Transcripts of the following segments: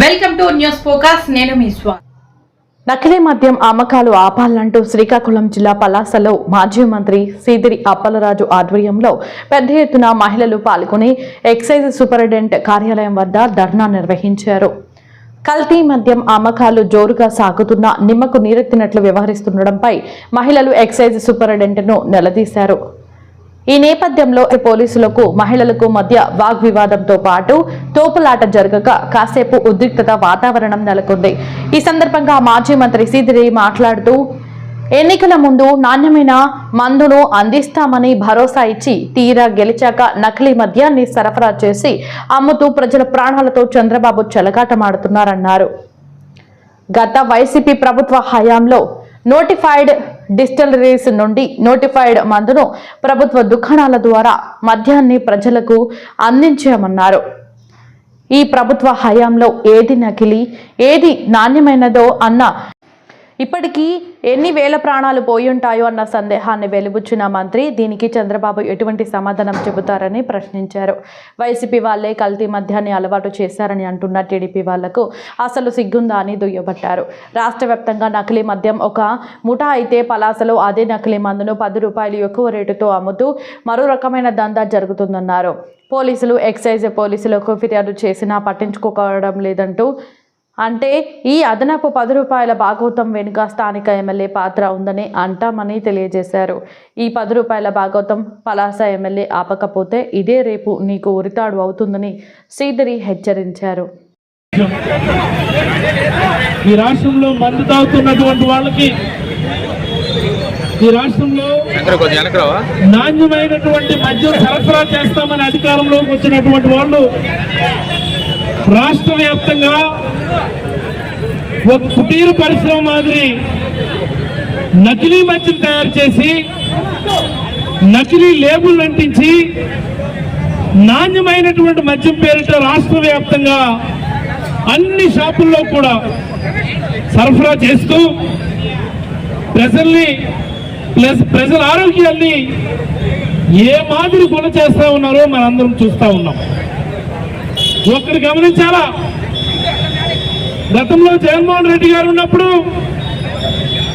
Welcome to news focus. నేను మీ స్వాతి. నకిలీ మద్యం అమ్మకాలు ఆపాలంటూ శ్రీకాకుళం జిల్లా పలాసలో మాజీ మంత్రి సీదిరి అప్పలరాజు ఆధ్వర్యంలో పెద్ద ఎత్తున మహిళలు పాల్గొని ఎక్సైజ్ సూపరింటెండెంట్ కార్యాలయం వద్ద ధర్నా నిర్వహించారు. కల్తీ మద్యం అమ్మకాలు జోరుగా సాగుతున్న నిమ్మకు నీరెత్తినట్లు వ్యవహరిస్తుండటంపై మహిళలు ఎక్సైజ్ సూపరింటెండెంట్ను నిలదీశారు. ఈ నేపథ్యంలో పోలీసులకు మహిళలకు మధ్య వాగ్వివాదంతో పాటు తోపులాట జరగక కాసేపు ఉద్రిక్తత వాతావరణం నెలకొంది. ఈ సందర్భంగా మాజీ మంత్రి సీదిరి మాట్లాడుతూ ఎన్నికల ముందు నాణ్యమైన మందును అందిస్తామని భరోసా ఇచ్చి తీరా గెలిచాక నకిలీ మద్యాన్ని సరఫరా చేసి అమ్ముతూ ప్రజల ప్రాణాలతో చంద్రబాబు చెలగాటమాడుతున్నారన్నారు. గత వైసీపీ ప్రభుత్వ హయాంలో నోటిఫైడ్ డిస్టిలరీస్ నుండి నోటిఫైడ్ మందును ప్రభుత్వ దుకాణాల ద్వారా మద్యాన్ని ప్రజలకు అందించామన్నారు. ఈ ప్రభుత్వ హయాంలో ఏది నకిలీ ఏది నాణ్యమైనదో అన్న ఇప్పటికీ ఎన్ని వేల ప్రాణాలు పోయి ఉంటాయో అన్న సందేహాన్ని వెలిబుచ్చిన మంత్రి దీనికి చంద్రబాబు ఎటువంటి సమాధానం చెబుతారని ప్రశ్నించారు. వైసీపీ వాళ్లే కల్తీ మద్యాన్ని అలవాటు చేశారని అంటున్న టీడీపీ వాళ్లకు అసలు సిగ్గుందా అని దుయ్యబట్టారు. రాష్ట్ర వ్యాప్తంగా నకిలీ మద్యం ఒక ముఠా అయితే పలాసలో అదే నకిలీ మందును 10 రూపాయలు ఎక్కువ రేటుతో అమ్ముతూ మరో రకమైన దందా జరుగుతుందన్నారు. పోలీసులు ఎక్సైజ్ పోలీసులకు ఫిర్యాదు చేసినా పట్టించుకోవడం లేదంటూ అంటే ఈ అదనపు 10 రూపాయల భాగోతం వెనుక స్థానిక ఎమ్మెల్యే పాత్ర ఉందని అంటామని తెలియజేశారు. ఈ 10 రూపాయల భాగోతం పలాస ఎమ్మెల్యే ఆపకపోతే ఇదే రేపు నీకు ఉరితాడు అవుతుందని శ్రీధరి హెచ్చరించారు. ఈ రాష్ట్రంలో మందు తాగుతున్నటువంటి వాళ్ళకి ఈ రాష్ట్రంలో నాణ్యమైనటువంటి మద్యం సరఫరా చేస్తామని అధికారంలోకి వచ్చినటువంటి వాళ్ళు రాష్ట్ర వ్యాప్తంగా ఒక కుటీర పరిశ్రమ మాదిరి నకిలీ మద్యం తయారు చేసి నకిలీ లేబుల్ అంటించి నాణ్యమైనటువంటి మద్యం పేరిట రాష్ట్ర వ్యాప్తంగా అన్ని షాపుల్లో కూడా సరఫరా చేస్తూ ప్రజల ఆరోగ్యాన్ని ఏ మాదిరి కొన చేస్తా ఉన్నారో మనందరం చూస్తా ఉన్నాం. ఒక్కరు గమనించాలా, గతంలో జగన్మోహన్ రెడ్డి గారు ఉన్నప్పుడు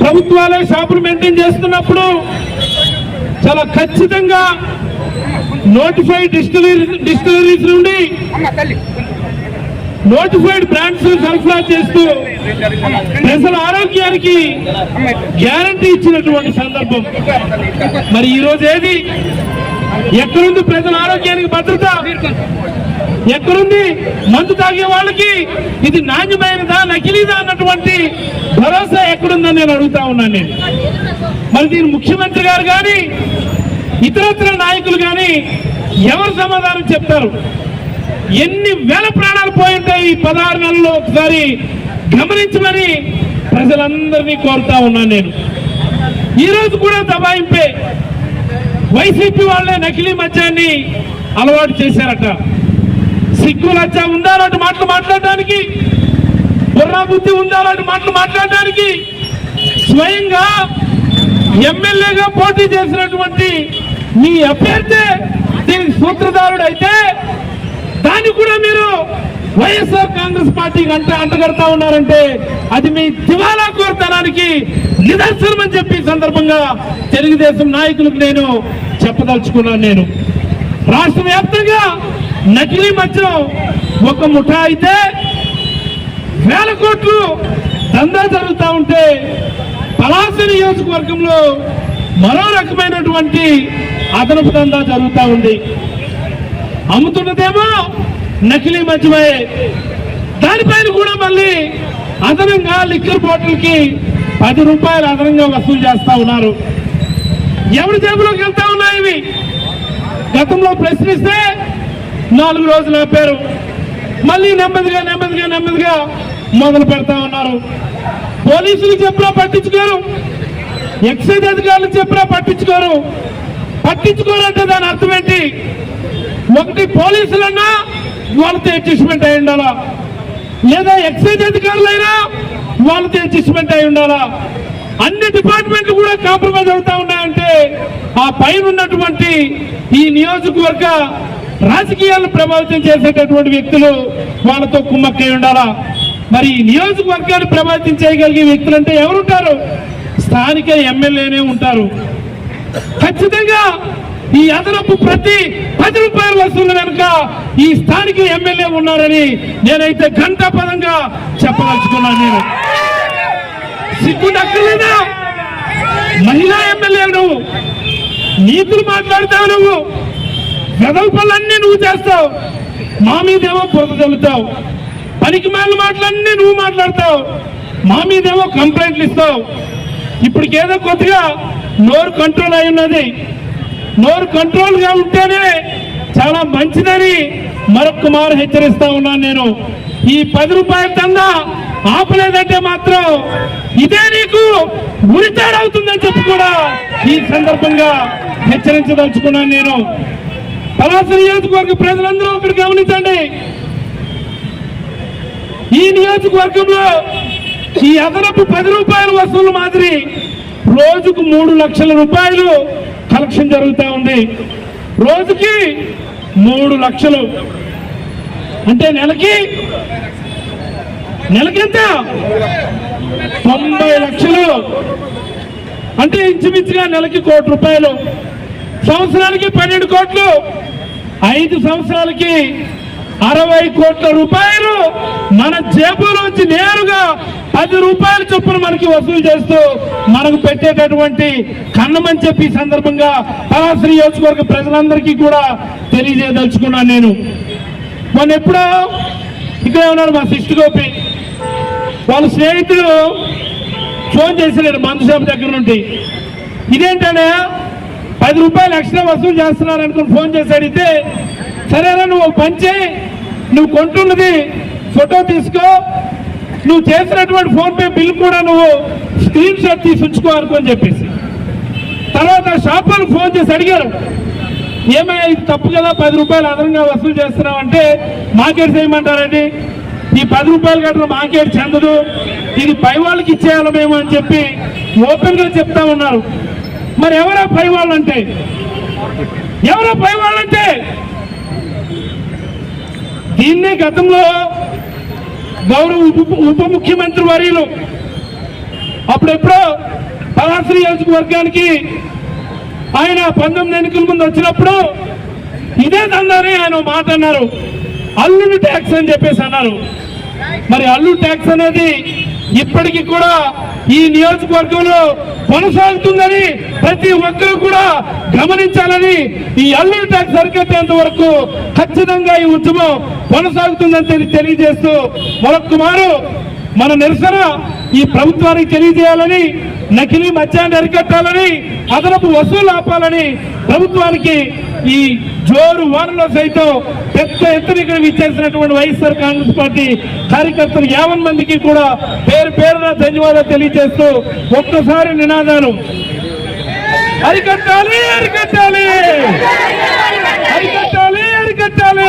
ప్రభుత్వాలే షాపులు మెయింటైన్ చేస్తున్నప్పుడు చాలా ఖచ్చితంగా నోటిఫైడ్ డిస్టిలరీస్ నుండి నోటిఫైడ్ బ్రాండ్స్ సరఫరా చేస్తూ ప్రజల ఆరోగ్యానికి గ్యారంటీ ఇచ్చినటువంటి సందర్భం. మరి ఈరోజు ఏది ఎక్కడుంది ప్రజల ఆరోగ్యానికి భద్రత? ఎక్కడుంది మందు తాగే వాళ్ళకి ఇది నాణ్యమైనదా నకిలీదా అన్నటువంటి భరోసా ఎక్కడుందని నేను అడుగుతా ఉన్నాను. మరి దీని ముఖ్యమంత్రి గారు కానీ ఇతరత్ర నాయకులు కానీ ఎవరు సమాధానం చెప్తారు? ఎన్ని వేల ప్రాణాలు పోయి ఉంటాయి ఈ 16 నెలల్లో ఒకసారి గమనించమని ప్రజలందరినీ కోరుతా ఉన్నాను నేను. ఈరోజు కూడా దబాయింపే వైసీపీ వాళ్ళే నకిలీ మద్యాన్ని అలవాటు చేశారట. సిగ్గు లజ్జ ఉందా అలాంటి మాటలు మాట్లాడడానికి? బుర్రా బుద్ధి ఉందా అలాంటి మాటలు మాట్లాడడానికి? స్వయంగా ఎమ్మెల్యేగా పోటీ చేసినటువంటి మీ అభ్యర్థి దీనికి సూత్రధారుడు అయితే దాన్ని కూడా మీరు వైఎస్ఆర్ కాంగ్రెస్ పార్టీకి అంటగడతా ఉన్నారంటే అది మీ దివాలా కోరుతనానికి నిదర్శనం అని చెప్పి సందర్భంగా తెలుగుదేశం నాయకులకు నేను చెప్పదలుచుకున్నాను. నేను రాష్ట్ర వ్యాప్తంగా నకిలీ మద్యం ఒక ముఠా అయితే వేల కోట్లు దందా జరుగుతూ ఉంటే పలాస నియోజకవర్గంలో మరో రకమైనటువంటి అదనపు దందా జరుగుతూ ఉంది. అమ్ముతున్నదేమో నకిలీ మద్యమే, దానిపైన కూడా మళ్ళీ అదనంగా లిక్కర్ బాటిల్కి 10 రూపాయలు అదనంగా వసూలు చేస్తా ఉన్నారు. ఎవరి జేబులోకి వెళ్తా ఉన్నాయి ఇవి? గతంలో ప్రశ్నిస్తే 4 రోజులు ఆపారు, మళ్ళీ నెమ్మదిగా మొదలు పెడతా ఉన్నారు. పోలీసులు చెప్పినా పట్టించుకోరు, ఎక్సైజ్ అధికారులు చెప్పినా పట్టించుకోరంటే దాని అర్థం ఏంటి? ఒకటి పోలీసులన్నా వాళ్ళతో అడ్జస్ట్మెంట్ అయి ఉండాలా, లేదా ఎక్సైజ్ అధికారులైనా వాళ్ళతో అడ్జస్ట్మెంట్ అయి ఉండాలా. అన్ని డిపార్ట్మెంట్లు కూడా కాంప్రమైజ్ అవుతా ఉన్నాయంటే ఆ పైన ఉన్నటువంటి ఈ నియోజకవర్గ రాజకీయాలను ప్రభావితం చేసేటటువంటి వ్యక్తులు వాళ్ళతో కుమ్మక్కై ఉండాలా. మరి ఈ నియోజకవర్గాన్ని ప్రభావితం చేయగలిగే వ్యక్తులు అంటే ఎవరుంటారు? స్థానిక ఎమ్మెల్యేనే ఉంటారు. ఖచ్చితంగా ఈ అదనపు ప్రతి 10 రూపాయల వసూలు వెనుక ఈ స్థానిక ఎమ్మెల్యే ఉన్నారని నేనైతే ఘంటాపదంగా చెప్పదలుచుకున్నాను. నేను సిగ్గు దక్కలేదా? మహిళా ఎమ్మెల్యే నువ్వు, నీతులు మాట్లాడతావు, నువ్వు గదవ పనులన్నీ నువ్వు చేస్తావు, మా మీదేమో బురద చల్లుతావు, పనికి మాలిన మాటలన్నీ నువ్వు మాట్లాడతావు, మా మీదేమో కంప్లైంట్లు ఇస్తావు. ఇప్పటికేదో కొద్దిగా నోరు కంట్రోల్ అయి ఉన్నది. నోరు కంట్రోల్ గా ఉంటేనే చాలా మంచిదని మరొక మారు హెచ్చరిస్తా ఉన్నాను. నేను ఈ 10 రూపాయల దందా ఆపలేదంటే మాత్రం ఇదే నీకు గురితాడవుతుందని చెప్పి కూడా ఈ సందర్భంగా హెచ్చరించదలుచుకున్నాను. నేను పలాస నియోజకవర్గ ప్రజలందరూ ఒకటి గమనించండి. ఈ నియోజకవర్గంలో ఈ అదనపు 10 రూపాయల వసూలు మాదిరి రోజుకు 3 లక్షల రూపాయలు కలెక్షన్ జరుగుతూ ఉంది. రోజుకి 3 లక్షలు అంటే నెలకి ఎంత? 90 లక్షలు అంటే ఇంచుమించుగా నెలకి 1 కోటి రూపాయలు, సంవత్సరానికి 12 కోట్లు, 5 సంవత్సరాలకి 60 కోట్ల రూపాయలు మన జేబులోంచి నేరుగా 10 రూపాయల చొప్పున మనకి వసూలు చేస్తూ మనకు పెట్టేటటువంటి కన్నమని చెప్పి సందర్భంగా పలాస నియోజకవర్గ ప్రజలందరికీ కూడా తెలియజేయదలుచుకున్నాను. నేను మొన్న ఎప్పుడో ఇక్కడే ఉన్నారు మా సిస్టర్ గోపి, వాళ్ళ స్నేహితులు ఫోన్ చేసినారు మందు షాప్ దగ్గర నుండి. ఇదేంటనే 10 రూపాయలు ఎక్స్ట్రా వసూలు చేస్తున్నారు అనుకుని ఫోన్ చేసి అడిగితే, సరేనా నువ్వు పంచే, నువ్వు కొంటున్నది ఫోటో తీసుకో, నువ్వు చేసినటువంటి ఫోన్పే బిల్ కూడా నువ్వు స్క్రీన్ షాట్ తీసి ఉంచుకో అనుకొని చెప్పేసి. తర్వాత షాప్ వాళ్ళకి ఫోన్ చేసి అడిగారు, ఏమయ్యా ఇది తప్పు కదా, 10 రూపాయలు అదనంగా వసూలు చేస్తున్నావు అంటే, మాకేట్ చేయమంటారండి, ఈ 10 రూపాయలు కట్టిన మాకేట్ చెందదు, ఇది పై వాళ్ళకి ఇచ్చేయాలి మేము అని చెప్పి ఓపెన్ గా చెప్తా ఉన్నారు. మరి ఎవరో పై వాళ్ళంటే? దీన్నే గతంలో గౌరవ ఉప ముఖ్యమంత్రి వర్యులు అప్పుడెప్పుడో పలాస నియోజకవర్గానికి ఆయన 19 ఎన్నికల ముందు వచ్చినప్పుడు ఇదే దందాని ఆయన మాట అన్నారు, అల్లుడు ట్యాక్స్ అని చెప్పేసి అన్నారు. మరి అల్లుడు ట్యాక్స్ అనేది ఇప్పటికీ కూడా ఈ నియోజకవర్గంలో కొనసాగుతుందని ప్రతి ఒక్కరూ కూడా గమనించాలని, ఈ అల్లుడు ట్యాక్స్ అరికట్టేంత వరకు ఖచ్చితంగా ఈ ఉద్యమం కొనసాగుతుందని తెలియజేస్తూ మరొక మారు మన నిరసన ఈ ప్రభుత్వానికి తెలియజేయాలని, నకిలీ మద్యాన్ని అరికట్టాలని, అదనపు వసూలు ఆపాలని ప్రభుత్వానికి ఈ జోరు వానలో సైతం పెద్ద ఎత్తున ఇక్కడ విచ్చేసినటువంటి వైఎస్ఆర్ కాంగ్రెస్ పార్టీ కార్యకర్తలు 50 మందికి కూడా పేరు పేరున ధన్యవాదాలు తెలియజేస్తూ ఒక్కసారి నినాదాలు అరికట్టాలి, అరికట్టాలి, అరికట్టాలి, అరికట్టాలి, అరికట్టాలి,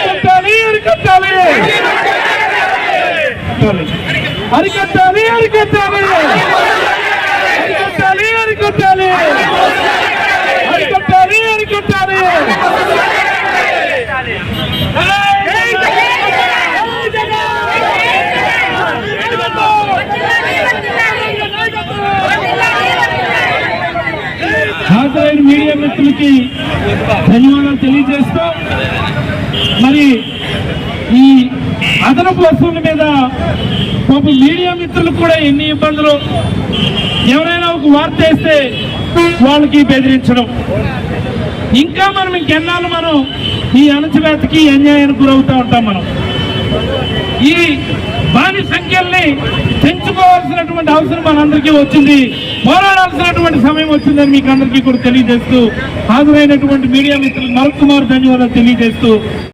అరికట్టాలి, అరికట్టాలి, అరికట్టాలి, అరికట్టాలి, అరికట్టాలి, అరికట్టాలి, అరికట్టాలి. హాజరైన మీడియా మిత్రులకి ధన్యవాదాలు తెలియజేస్తూ, మరి ఈ అదనపు వసూళ్ల మీద పాపం మీడియా మిత్రులకు కూడా ఎన్ని ఇబ్బందులు. ఎవరైనా ఒక వార్త వేస్తే వాళ్ళకి బెదిరించడం, ఇంకా మనం ఇంకెన్నాళ్ళు మనం ఈ అణచివేతకి అన్యాయానికి గురవుతూ ఉంటాం. మనం ఈ బాని సంఖ్యల్ని పెంచుకోవాల్సినటువంటి అవసరం మనందరికీ వచ్చింది, పోరాడాల్సినటువంటి సమయం వచ్చిందని మీకు అందరికీ కూడా తెలియజేస్తూ హాజరైనటువంటి మీడియా మిత్రులు మరొక మారు ధన్యవాదాలు తెలియజేస్తూ